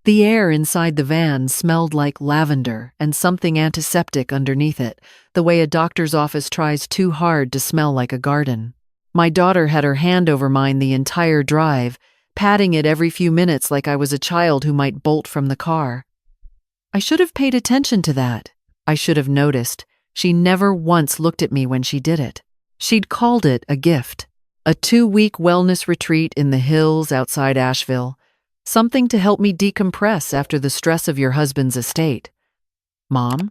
The air inside the van smelled like lavender and something antiseptic underneath it, the way a doctor's office tries too hard to smell like a garden. My daughter had her hand over mine the entire drive, patting it every few minutes like I was a child who might bolt from the car. I should have paid attention to that. I should have noticed. She never once looked at me when she did it. She'd called it a gift. A 2-week wellness retreat in the hills outside Asheville. Something to help me decompress after the stress of your husband's estate. Mom,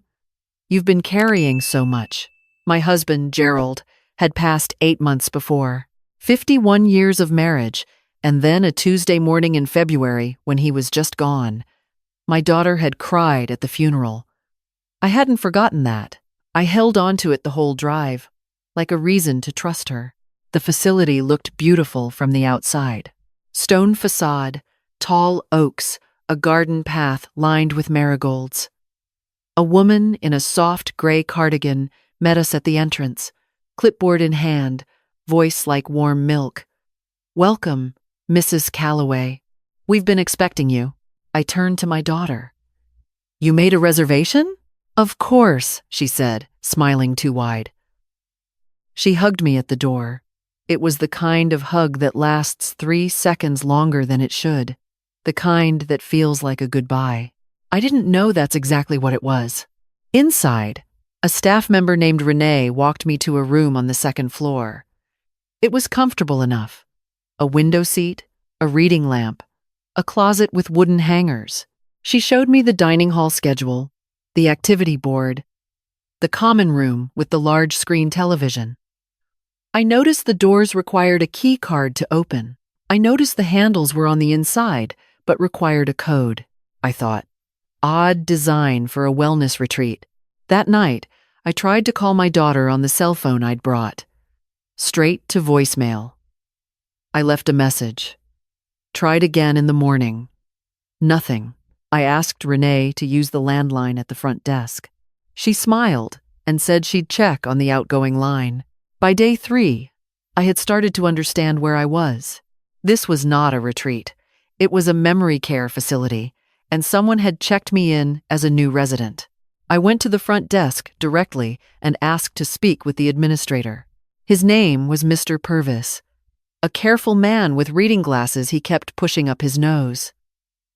you've been carrying so much. My husband, Gerald, had passed 8 months before. 51 years of marriage, and then a Tuesday morning in February when he was just gone. My daughter had cried at the funeral. I hadn't forgotten that. I held on to it the whole drive, like a reason to trust her. The facility looked beautiful from the outside. Stone facade, tall oaks, a garden path lined with marigolds. A woman in a soft gray cardigan met us at the entrance, clipboard in hand, voice like warm milk. "Welcome, Mrs. Calloway. We've been expecting you." I turned to my daughter. "You made a reservation?" "Of course," she said, smiling too wide. She hugged me at the door. It was the kind of hug that lasts 3 seconds longer than it should. The kind that feels like a goodbye. I didn't know that's exactly what it was. Inside, a staff member named Renee walked me to a room on the 2nd floor. It was comfortable enough. A window seat, a reading lamp, a closet with wooden hangers. She showed me the dining hall schedule, the activity board, the common room with the large screen television. I noticed the doors required a key card to open. I noticed the handles were on the inside, but required a code. I thought, odd design for a wellness retreat. That night, I tried to call my daughter on the cell phone I'd brought. Straight to voicemail. I left a message. Tried again in the morning. Nothing. I asked Renee to use the landline at the front desk. She smiled and said she'd check on the outgoing line. By day 3, I had started to understand where I was. This was not a retreat. It was a memory care facility, and someone had checked me in as a new resident. I went to the front desk directly and asked to speak with the administrator. His name was Mr. Purvis. A careful man with reading glasses, he kept pushing up his nose.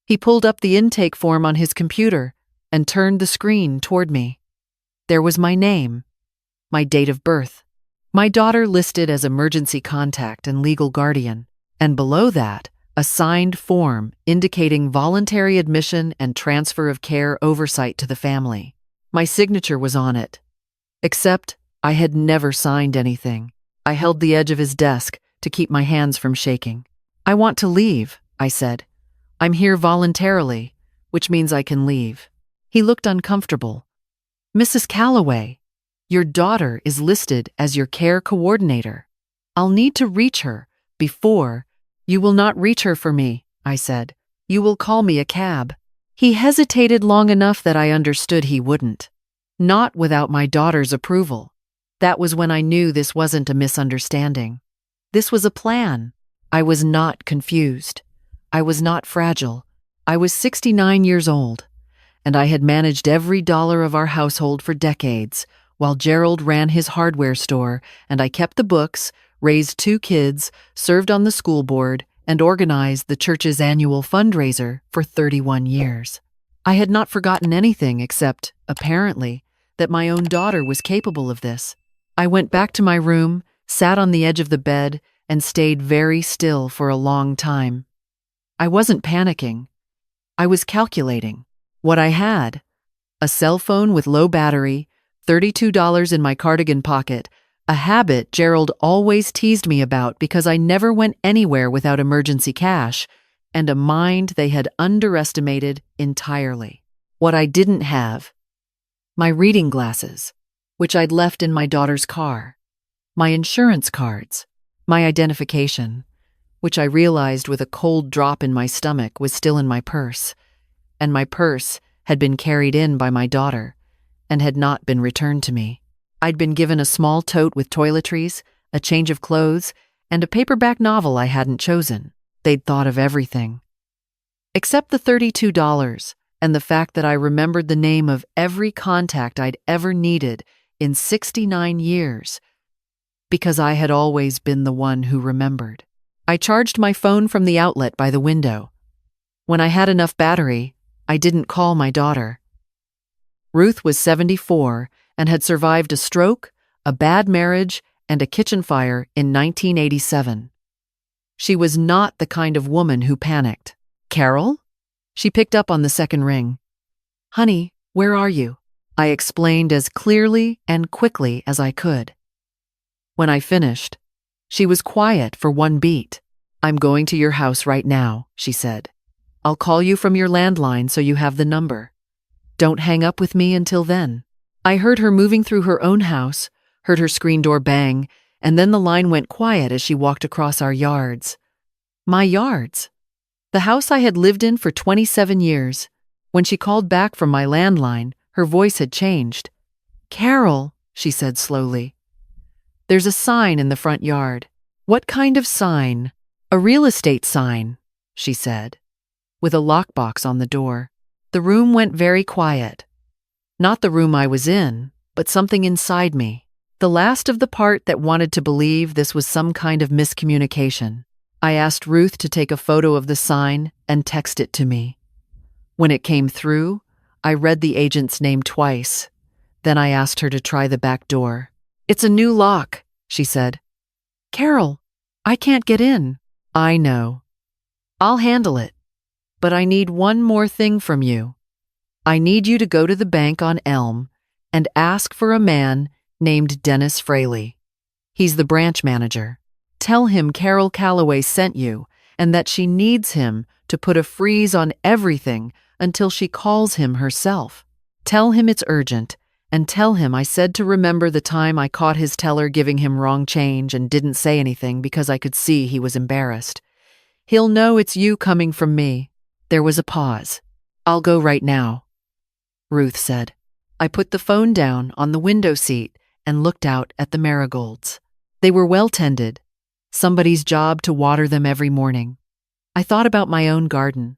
He pulled up the intake form on his computer and turned the screen toward me. There was my name, my date of birth, my daughter listed as emergency contact and legal guardian, and below that, a signed form indicating voluntary admission and transfer of care oversight to the family. My signature was on it. Except I had never signed anything. I held the edge of his desk to keep my hands from shaking. "I want to leave," I said. "I'm here voluntarily, which means I can leave." He looked uncomfortable. "Mrs. Calloway, your daughter is listed as your care coordinator. I'll need to reach her before—" "You will not reach her for me," I said. "You will call me a cab." He hesitated long enough that I understood he wouldn't. Not without my daughter's approval. That was when I knew this wasn't a misunderstanding. This was a plan. I was not confused. I was not fragile. I was 69 years old, and I had managed every dollar of our household for decades, while Gerald ran his hardware store and I kept the books, raised 2 kids, served on the school board, and organized the church's annual fundraiser for 31 years. I had not forgotten anything except, apparently, that my own daughter was capable of this. I went back to my room, sat on the edge of the bed, and stayed very still for a long time. I wasn't panicking. I was calculating. What I had: a cell phone with low battery, $32 in my cardigan pocket, a habit Gerald always teased me about because I never went anywhere without emergency cash, and a mind they had underestimated entirely. What I didn't have: my reading glasses, which I'd left in my daughter's car, my insurance cards, my identification, which I realized with a cold drop in my stomach was still in my purse, and my purse had been carried in by my daughter and had not been returned to me. I'd been given a small tote with toiletries, a change of clothes, and a paperback novel I hadn't chosen. They'd thought of everything. Except the $32 and the fact that I remembered the name of every contact I'd ever needed in 69 years, because I had always been the one who remembered. I charged my phone from the outlet by the window. When I had enough battery, I didn't call my daughter. Ruth was 74 and had survived a stroke, a bad marriage, and a kitchen fire in 1987. She was not the kind of woman who panicked. "Carol?" She picked up on the second ring. "Honey, where are you?" I explained as clearly and quickly as I could. When I finished, she was quiet for one beat. "I'm going to your house right now," she said. "I'll call you from your landline so you have the number. Don't hang up with me until then." I heard her moving through her own house, heard her screen door bang, and then the line went quiet as she walked across our yards. My yards. The house I had lived in for 27 years. When she called back from my landline, her voice had changed. "Carol," she said slowly. "There's a sign in the front yard." "What kind of sign?" "A real estate sign," she said, with a lockbox on the door. The room went very quiet. Not the room I was in, but something inside me. The last of the part that wanted to believe this was some kind of miscommunication. I asked Ruth to take a photo of the sign and text it to me. When it came through, I read the agent's name twice. Then I asked her to try the back door. "It's a new lock," she said. "Carol, I can't get in." "I know. I'll handle it. But I need one more thing from you. I need you to go to the bank on Elm and ask for a man named Dennis Fraley. He's the branch manager. Tell him Carol Calloway sent you and that she needs him to put a freeze on everything until she calls him herself. Tell him it's urgent, and tell him I said to remember the time I caught his teller giving him wrong change and didn't say anything because I could see he was embarrassed. He'll know it's you coming from me." There was a pause. "I'll go right now," Ruth said. I put the phone down on the window seat and looked out at the marigolds. They were well tended, somebody's job to water them every morning. I thought about my own garden,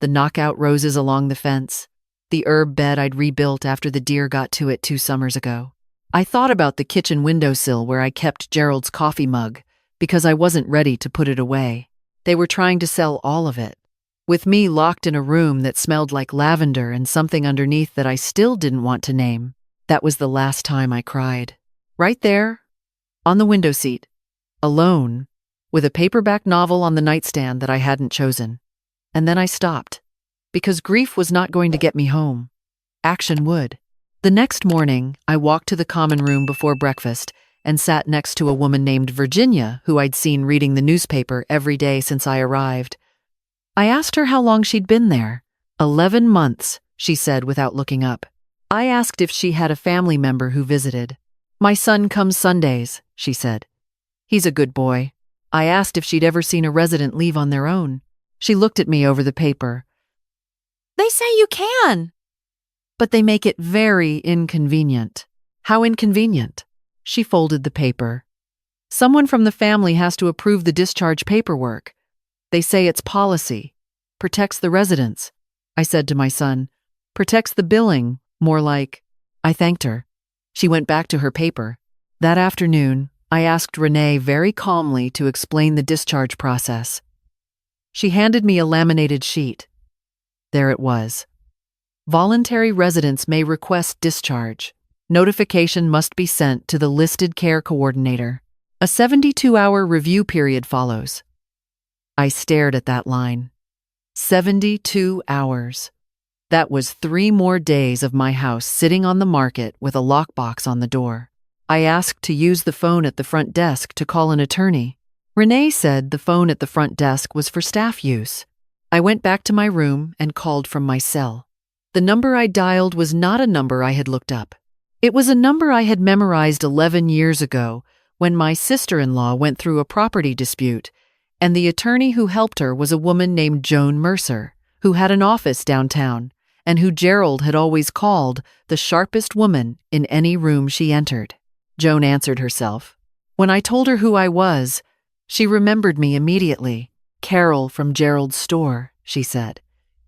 the knockout roses along the fence, the herb bed I'd rebuilt after the deer got to it 2 summers ago. I thought about the kitchen windowsill where I kept Gerald's coffee mug because I wasn't ready to put it away. They were trying to sell all of it, with me locked in a room that smelled like lavender and something underneath that I still didn't want to name. That was the last time I cried. Right there, on the window seat, alone, with a paperback novel on the nightstand that I hadn't chosen. And then I stopped, because grief was not going to get me home. Action would. The next morning, I walked to the common room before breakfast and sat next to a woman named Virginia who I'd seen reading the newspaper every day since I arrived. I asked her how long she'd been there. 11 months, she said without looking up. I asked if she had a family member who visited. My son comes Sundays, she said. He's a good boy. I asked if she'd ever seen a resident leave on their own. She looked at me over the paper. They say you can. But they make it very inconvenient. How inconvenient? She folded the paper. Someone from the family has to approve the discharge paperwork. They say it's policy. Protects the residents. I said to my son. Protects the billing, more like. I thanked her. She went back to her paper. That afternoon, I asked Renee very calmly to explain the discharge process. She handed me a laminated sheet. There it was. Voluntary residents may request discharge. Notification must be sent to the listed care coordinator. A 72-hour review period follows. I stared at that line. 72 hours. That was 3 more days of my house sitting on the market with a lockbox on the door. I asked to use the phone at the front desk to call an attorney. Renee said the phone at the front desk was for staff use. I went back to my room and called from my cell. The number I dialed was not a number I had looked up. It was a number I had memorized 11 years ago when my sister-in-law went through a property dispute, and the attorney who helped her was a woman named Joan Mercer, who had an office downtown, and who Gerald had always called the sharpest woman in any room she entered. Joan answered herself. When I told her who I was, she remembered me immediately. Carol from Gerald's store, she said.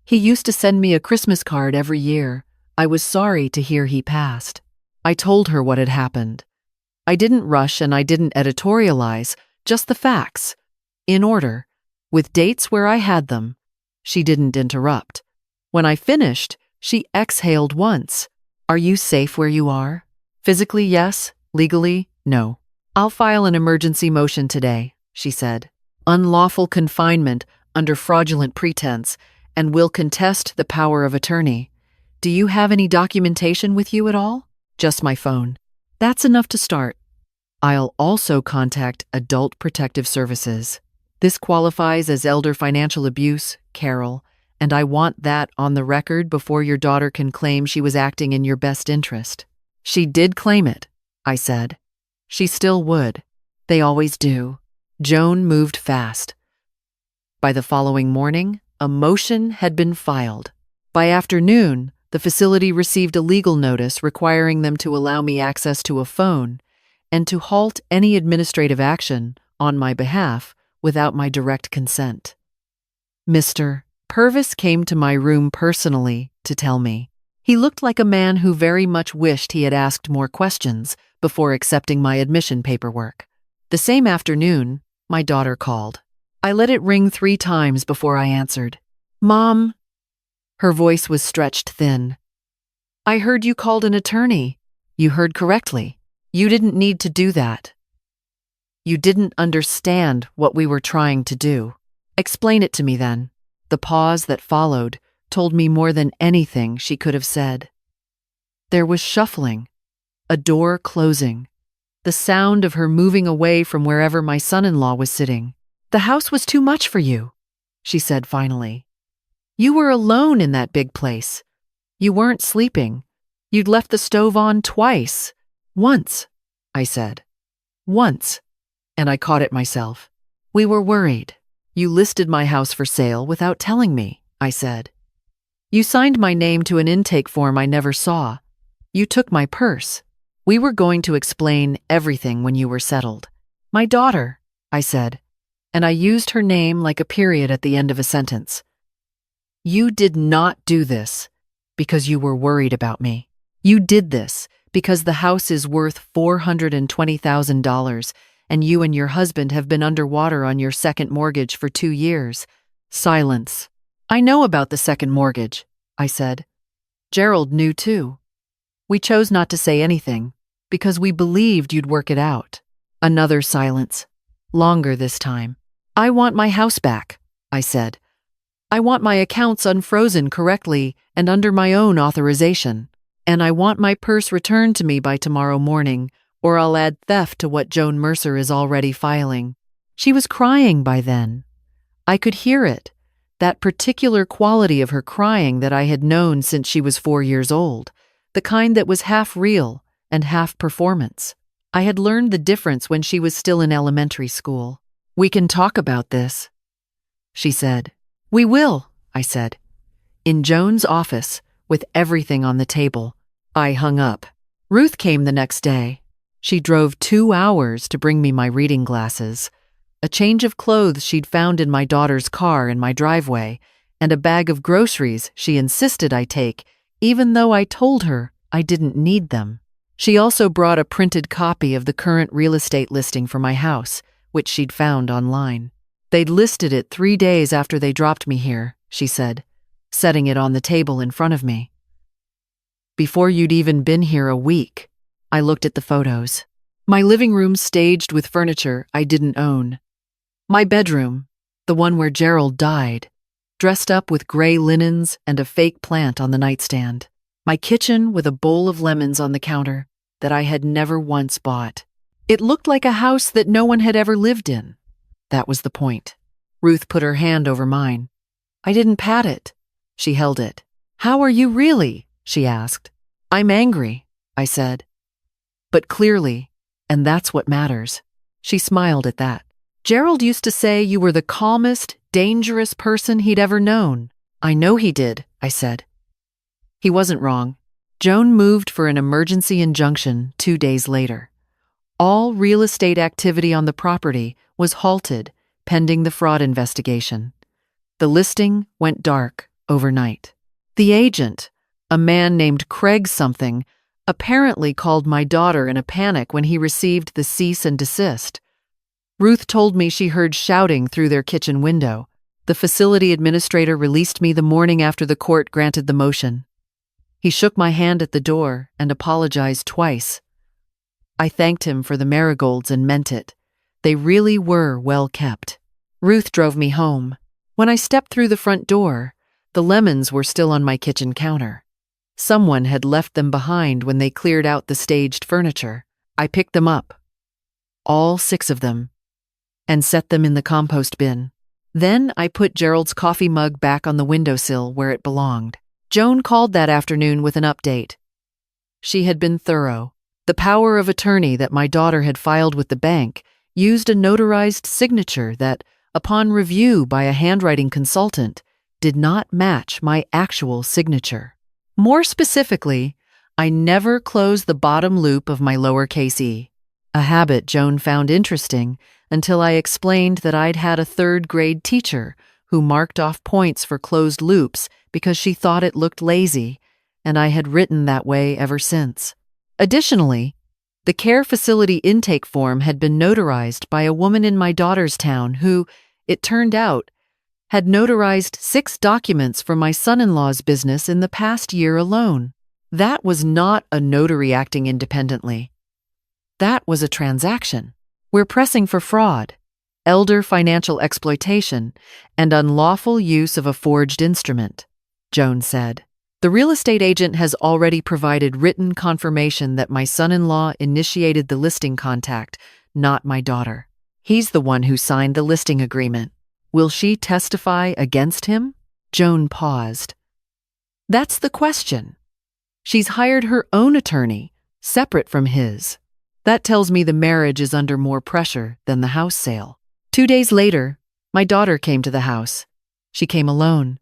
He used to send me a Christmas card every year. I was sorry to hear he passed. I told her what had happened. I didn't rush and I didn't editorialize, just the facts. In order, with dates where I had them. She didn't interrupt. When I finished, she exhaled once. Are you safe where you are? Physically, yes. Legally, no. I'll file an emergency motion today, she said. Unlawful confinement under fraudulent pretense, and will contest the power of attorney. Do you have any documentation with you at all? Just my phone. That's enough to start. I'll also contact Adult Protective Services. This qualifies as elder financial abuse, Carol, and I want that on the record before your daughter can claim she was acting in your best interest. She did claim it, I said. She still would. They always do. Joan moved fast. By the following morning, a motion had been filed. By afternoon, the facility received a legal notice requiring them to allow me access to a phone and to halt any administrative action on my behalf without my direct consent. Mr. Purvis came to my room personally to tell me. He looked like a man who very much wished he had asked more questions before accepting my admission paperwork. The same afternoon, my daughter called. I let it ring 3 times before I answered. Mom. Her voice was stretched thin. I heard you called an attorney. You heard correctly. You didn't need to do that. You didn't understand what we were trying to do. Explain it to me then. The pause that followed told me more than anything she could have said. There was shuffling, a door closing, the sound of her moving away from wherever my son-in-law was sitting. The house was too much for you, she said finally. You were alone in that big place. You weren't sleeping. You'd left the stove on twice. Once, I said. Once. And I caught it myself. We were worried. You listed my house for sale without telling me, I said. You signed my name to an intake form I never saw. You took my purse. We were going to explain everything when you were settled. My daughter, I said, and I used her name like a period at the end of a sentence. You did not do this because you were worried about me. You did this because the house is worth $420,000 and you and your husband have been underwater on your second mortgage for 2 years. Silence. I know about the second mortgage, I said. Gerald knew too. We chose not to say anything because we believed you'd work it out. Another silence. Longer this time. I want my house back, I said. I want my accounts unfrozen correctly and under my own authorization. And I want my purse returned to me by tomorrow morning, or I'll add theft to what Joan Mercer is already filing. She was crying by then. I could hear it, that particular quality of her crying that I had known since she was 4 years old, the kind that was half real and half performance. I had learned the difference when she was still in elementary school. We can talk about this, she said. We will, I said. In Joan's office, with everything on the table, I hung up. Ruth came the next day. She drove 2 hours to bring me my reading glasses, a change of clothes she'd found in my daughter's car in my driveway, and a bag of groceries she insisted I take, even though I told her I didn't need them. She also brought a printed copy of the current real estate listing for my house, which she'd found online. They'd listed it 3 days after they dropped me here, she said, setting it on the table in front of me. Before you'd even been here a week, I looked at the photos. My living room staged with furniture I didn't own. My bedroom, the one where Gerald died, dressed up with gray linens and a fake plant on the nightstand. My kitchen with a bowl of lemons on the counter that I had never once bought. It looked like a house that no one had ever lived in. That was the point. Ruth put her hand over mine. I didn't pat it. She held it. How are you really? She asked. I'm angry, I said. But clearly, and that's what matters. She smiled at that. Gerald used to say you were the calmest, dangerous person he'd ever known. I know he did, I said. He wasn't wrong. Joan moved for an emergency injunction 2 days later. All real estate activity on the property was halted pending the fraud investigation. The listing went dark. overnight. The agent, a man named Craig something, apparently called my daughter in a panic when he received the cease and desist. Ruth told me she heard shouting through their kitchen window. The facility administrator released me the morning after the court granted the motion. He shook my hand at the door and apologized twice. I thanked him for the marigolds and meant it. They really were well kept. Ruth drove me home. When I stepped through the front door, the lemons were still on my kitchen counter. Someone had left them behind when they cleared out the staged furniture. I picked them up, all 6 of them, and set them in the compost bin. Then I put Gerald's coffee mug back on the windowsill where it belonged. Joan called that afternoon with an update. She had been thorough. The power of attorney that my daughter had filed with the bank used a notarized signature that, upon review by a handwriting consultant, did not match my actual signature. More specifically, I never closed the bottom loop of my lowercase e, a habit Joan found interesting until I explained that I'd had a 3rd-grade teacher who marked off points for closed loops because she thought it looked lazy, and I had written that way ever since. Additionally, the care facility intake form had been notarized by a woman in my daughter's town who, it turned out, had notarized 6 documents for my son-in-law's business in the past year alone. That was not a notary acting independently. That was a transaction. We're pressing for fraud, elder financial exploitation, and unlawful use of a forged instrument, Joan said. The real estate agent has already provided written confirmation that my son-in-law initiated the listing contact, not my daughter. He's the one who signed the listing agreement. Will she testify against him? Joan paused. That's the question. She's hired her own attorney, separate from his. That tells me the marriage is under more pressure than the house sale. 2 days later, my daughter came to the house. She came alone.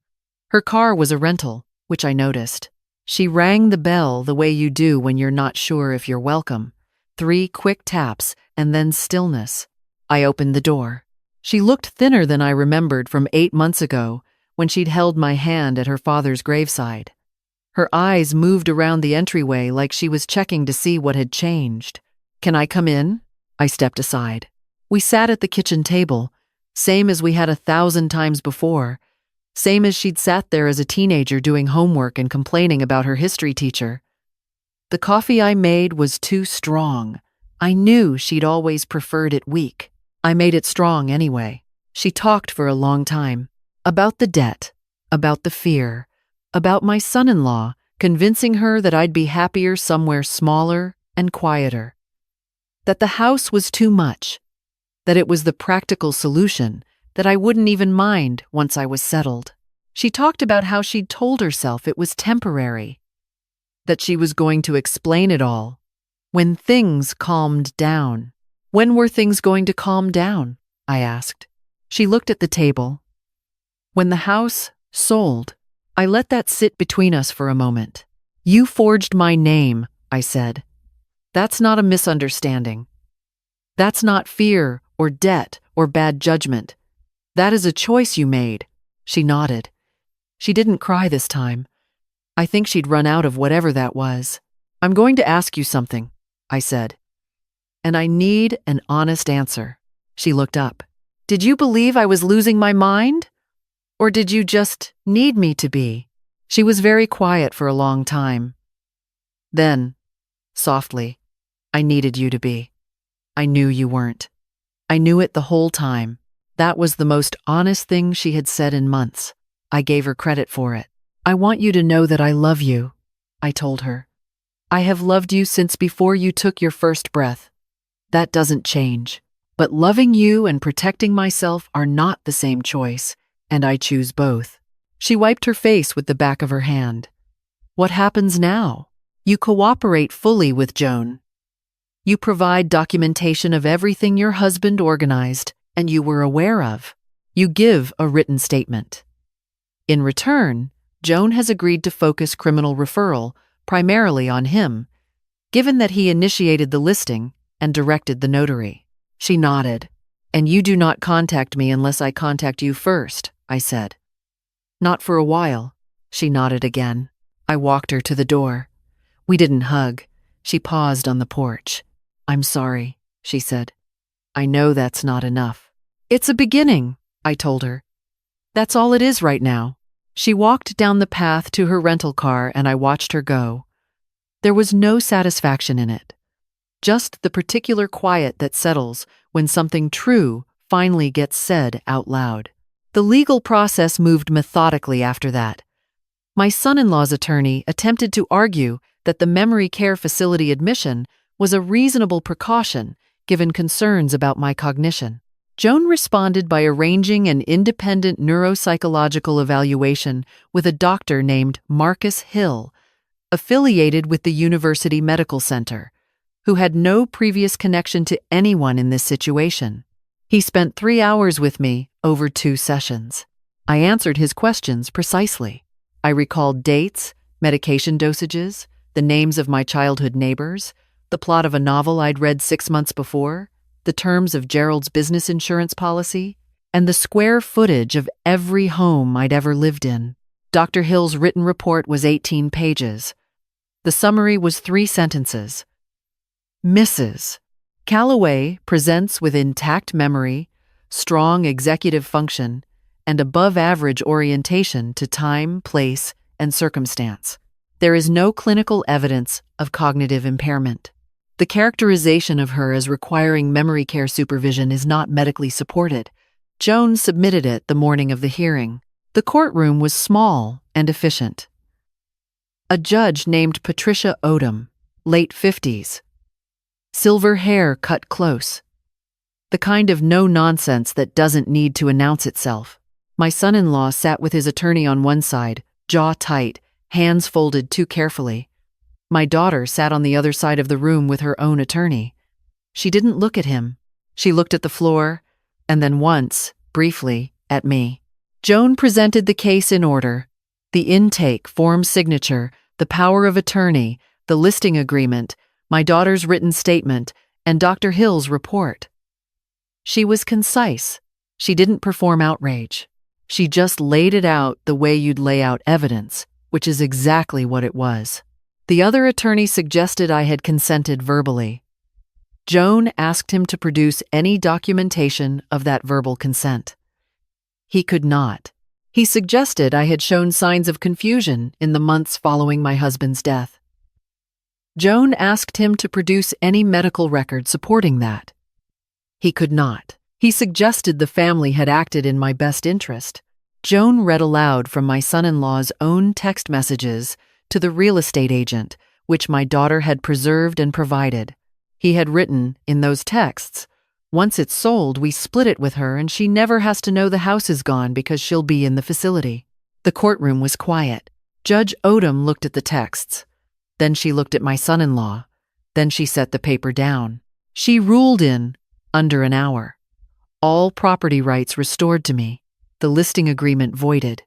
Her car was a rental, which I noticed. She rang the bell the way you do when you're not sure if you're welcome. 3 quick taps and then stillness. I opened the door. She looked thinner than I remembered from 8 months ago when she'd held my hand at her father's graveside. Her eyes moved around the entryway like she was checking to see what had changed. Can I come in? I stepped aside. We sat at the kitchen table, same as we had 1,000 times before, same as she'd sat there as a teenager doing homework and complaining about her history teacher. The coffee I made was too strong. I knew she'd always preferred it weak. I made it strong anyway. She talked for a long time. About the debt, about the fear, about my son-in-law, convincing her that I'd be happier somewhere smaller and quieter. That the house was too much. That it was the practical solution, that I wouldn't even mind once I was settled. She talked about how she'd told herself it was temporary. That she was going to explain it all when things calmed down. When were things going to calm down? I asked. She looked at the table. When the house sold, I let that sit between us for a moment. You forged my name, I said. That's not a misunderstanding. That's not fear or debt or bad judgment. That is a choice you made. She nodded. She didn't cry this time. I think she'd run out of whatever that was. I'm going to ask you something, I said. And I need an honest answer. She looked up. Did you believe I was losing my mind? Or did you just need me to be? She was very quiet for a long time. Then, softly, I needed you to be. I knew you weren't. I knew it the whole time. That was the most honest thing she had said in months. I gave her credit for it. I want you to know that I love you, I told her. I have loved you since before you took your first breath. That doesn't change. But loving you and protecting myself are not the same choice, and I choose both. She wiped her face with the back of her hand. What happens now? You cooperate fully with Joan. You provide documentation of everything your husband organized and you were aware of. You give a written statement. In return, Joan has agreed to focus criminal referral primarily on him, given that he initiated the listing and directed the notary. She nodded. And you do not contact me unless I contact you first, I said. Not for a while. She nodded again. I walked her to the door. We didn't hug. She paused on the porch. "I'm sorry," she said. "I know that's not enough." "It's a beginning," I told her. "That's all it is right now." She walked down the path to her rental car and I watched her go. There was no satisfaction in it. Just the particular quiet that settles when something true finally gets said out loud. The legal process moved methodically after that. My son-in-law's attorney attempted to argue that the memory care facility admission was a reasonable precaution given concerns about my cognition. Joan responded by arranging an independent neuropsychological evaluation with a doctor named Marcus Hill, affiliated with the University Medical Center, who had no previous connection to anyone in this situation. He spent 3 hours with me over 2 sessions. I answered his questions precisely. I recalled dates, medication dosages, the names of my childhood neighbors, the plot of a novel I'd read 6 months before, the terms of Gerald's business insurance policy, and the square footage of every home I'd ever lived in. Dr. Hill's written report was 18 pages. The summary was 3 sentences. Mrs. Calloway presents with intact memory, strong executive function, and above-average orientation to time, place, and circumstance. There is no clinical evidence of cognitive impairment. The characterization of her as requiring memory care supervision is not medically supported. Joan submitted it the morning of the hearing. The courtroom was small and efficient. A judge named Patricia Odom, late 50s. Silver hair cut close. The kind of no-nonsense that doesn't need to announce itself. My son-in-law sat with his attorney on one side, jaw tight, hands folded too carefully. My daughter sat on the other side of the room with her own attorney. She didn't look at him. She looked at the floor, and then once, briefly, at me. Joan presented the case in order: the intake, form signature, the power of attorney, the listing agreement, my daughter's written statement, and Dr. Hill's report. She was concise. She didn't perform outrage. She just laid it out the way you'd lay out evidence, which is exactly what it was. The other attorney suggested I had consented verbally. Joan asked him to produce any documentation of that verbal consent. He could not. He suggested I had shown signs of confusion in the months following my husband's death. Joan asked him to produce any medical record supporting that. He could not. He suggested the family had acted in my best interest. Joan read aloud from my son-in-law's own text messages to the real estate agent, which my daughter had preserved and provided. He had written, in those texts, "Once it's sold, we split it with her and she never has to know the house is gone because she'll be in the facility." The courtroom was quiet. Judge Odom looked at the texts. Then she looked at my son-in-law. Then she set the paper down. She ruled in under an hour. All property rights restored to me. The listing agreement voided.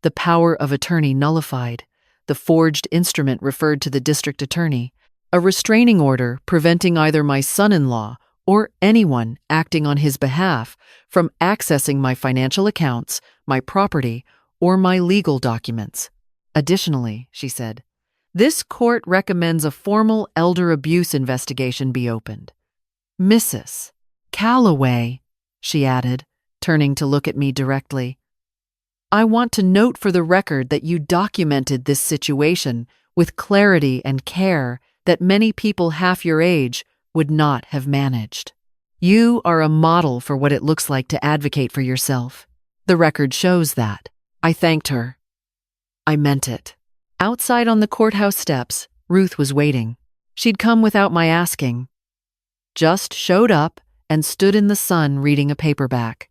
The power of attorney nullified. The forged instrument referred to the district attorney. A restraining order preventing either my son-in-law or anyone acting on his behalf from accessing my financial accounts, my property, or my legal documents. Additionally, she said, this court recommends a formal elder abuse investigation be opened. Mrs. Calloway, she added, turning to look at me directly, I want to note for the record that you documented this situation with clarity and care that many people half your age would not have managed. You are a model for what it looks like to advocate for yourself. The record shows that. I thanked her. I meant it. Outside on the courthouse steps, Ruth was waiting. She'd come without my asking. Just showed up and stood in the sun reading a paperback.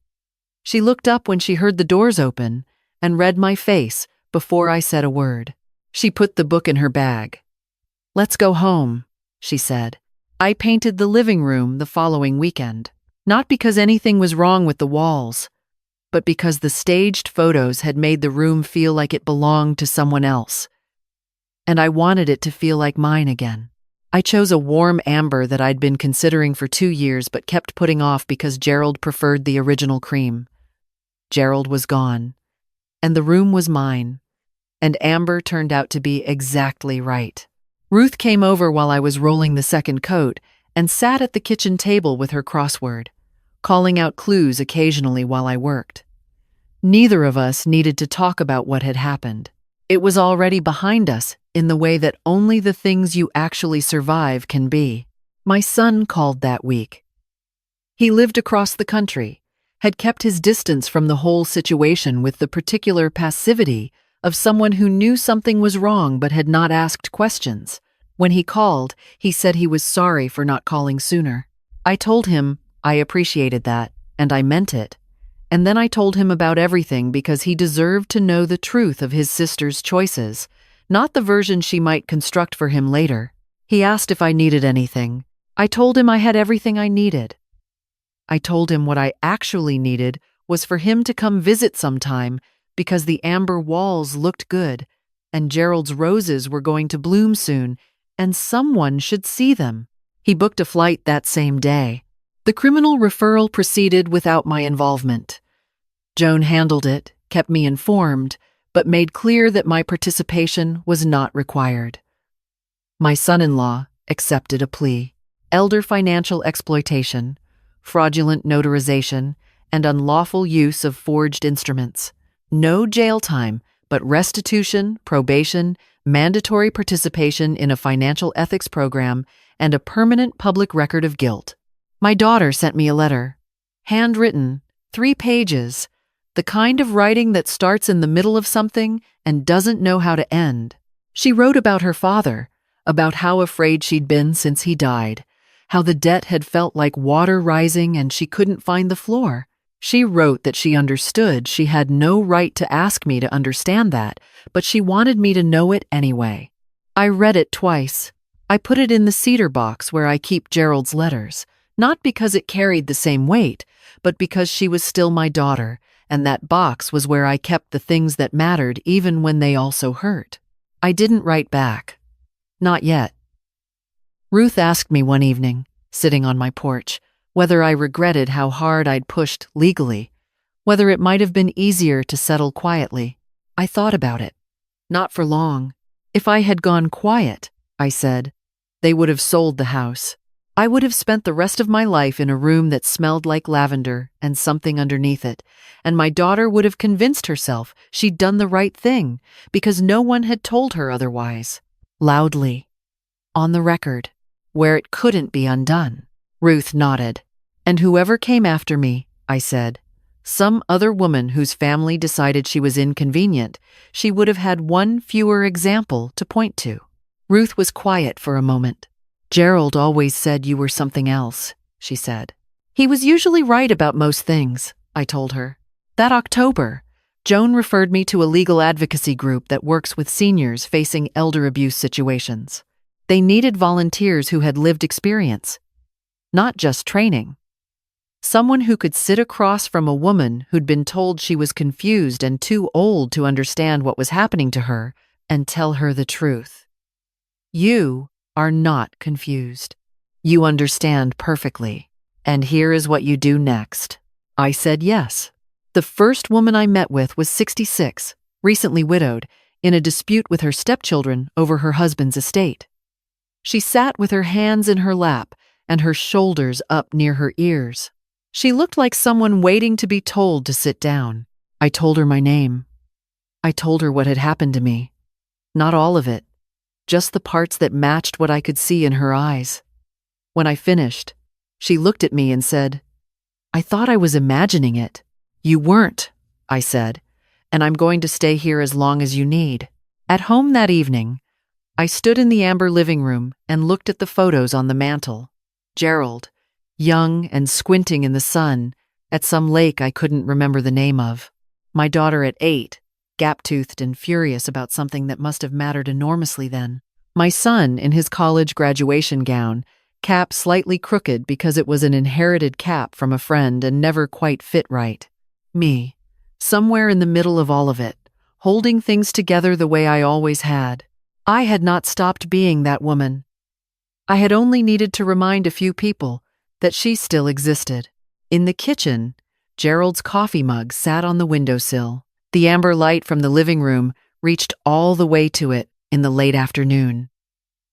She looked up when she heard the doors open and read my face before I said a word. She put the book in her bag. Let's go home, she said. I painted the living room the following weekend, not because anything was wrong with the walls, but because the staged photos had made the room feel like it belonged to someone else. And I wanted it to feel like mine again. I chose a warm amber that I'd been considering for 2 years but kept putting off because Gerald preferred the original cream. Gerald was gone, and the room was mine. and amber turned out to be exactly right. Ruth came over while I was rolling the second coat and sat at the kitchen table with her crossword, calling out clues occasionally while I worked. Neither of us needed to talk about what had happened. It was already behind us in the way that only the things you actually survive can be. My son called that week. He lived across the country, had kept his distance from the whole situation with the particular passivity of someone who knew something was wrong but had not asked questions. When he called, he said he was sorry for not calling sooner. I told him I appreciated that, and I meant it. And then I told him about everything because he deserved to know the truth of his sister's choices, not the version she might construct for him later. He asked if I needed anything. I told him I had everything I needed. I told him what I actually needed was for him to come visit sometime because the amber walls looked good and Gerald's roses were going to bloom soon and someone should see them. He booked a flight that same day. The criminal referral proceeded without my involvement. Joan handled it, kept me informed, but made clear that my participation was not required. My son-in-law accepted a plea: elder financial exploitation, fraudulent notarization, and unlawful use of forged instruments. No jail time, but restitution, probation, mandatory participation in a financial ethics program, and a permanent public record of guilt. My daughter sent me a letter. Handwritten, 3 pages, the kind of writing that starts in the middle of something and doesn't know how to end. She wrote about her father, about how afraid she'd been since he died, how the debt had felt like water rising and she couldn't find the floor. She wrote that she understood she had no right to ask me to understand that, but she wanted me to know it anyway. I read it twice. I put it in the cedar box where I keep Gerald's letters, not because it carried the same weight, but because she was still my daughter, and that box was where I kept the things that mattered even when they also hurt. I didn't write back. Not yet. Ruth asked me one evening, sitting on my porch, whether I regretted how hard I'd pushed legally, whether it might have been easier to settle quietly. I thought about it. Not for long. If I had gone quiet, I said, they would have sold the house. I would have spent the rest of my life in a room that smelled like lavender and something underneath it, and my daughter would have convinced herself she'd done the right thing because no one had told her otherwise. Loudly. On the record. Where it couldn't be undone. Ruth nodded. And whoever came after me, I said, some other woman whose family decided she was inconvenient, she would have had one fewer example to point to. Ruth was quiet for a moment. Gerald always said you were something else, she said. He was usually right about most things, I told her. That October, Joan referred me to a legal advocacy group that works with seniors facing elder abuse situations. They needed volunteers who had lived experience, not just training. Someone who could sit across from a woman who'd been told she was confused and too old to understand what was happening to her and tell her the truth. You are not confused. You understand perfectly. And here is what you do next. I said yes. The first woman I met with was 66, recently widowed, in a dispute with her stepchildren over her husband's estate. She sat with her hands in her lap and her shoulders up near her ears. She looked like someone waiting to be told to sit down. I told her my name. I told her what had happened to me. Not all of it, just the parts that matched what I could see in her eyes. When I finished, she looked at me and said, I thought I was imagining it. You weren't, I said, and I'm going to stay here as long as you need. At home that evening, I stood in the amber living room and looked at the photos on the mantel. Gerald, young and squinting in the sun, at some lake I couldn't remember the name of. My daughter at 8, gap-toothed and furious about something that must have mattered enormously then. My son in his college graduation gown, cap slightly crooked because it was an inherited cap from a friend and never quite fit right. Me, somewhere in the middle of all of it, holding things together the way I always had. I had not stopped being that woman. I had only needed to remind a few people that she still existed. In the kitchen, Gerald's coffee mug sat on the windowsill. The amber light from the living room reached all the way to it in the late afternoon.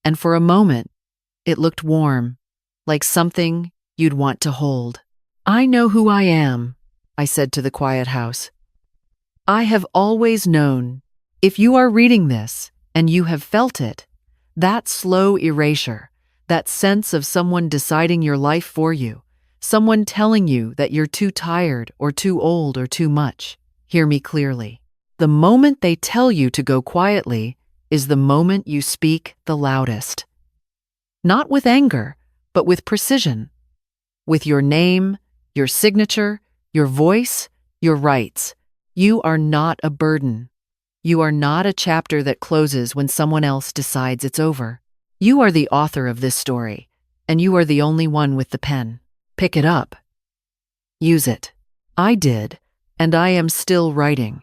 And for a moment, it looked warm, like something you'd want to hold. "I know who I am," I said to the quiet house. "I have always known. If you are reading this and you have felt it, that slow erasure, that sense of someone deciding your life for you, someone telling you that you're too tired or too old or too much, hear me clearly. The moment they tell you to go quietly is the moment you speak the loudest. Not with anger, but with precision. With your name, your signature, your voice, your rights. You are not a burden. You are not a chapter that closes when someone else decides it's over. You are the author of this story, and you are the only one with the pen. Pick it up. Use it. I did, and I am still writing.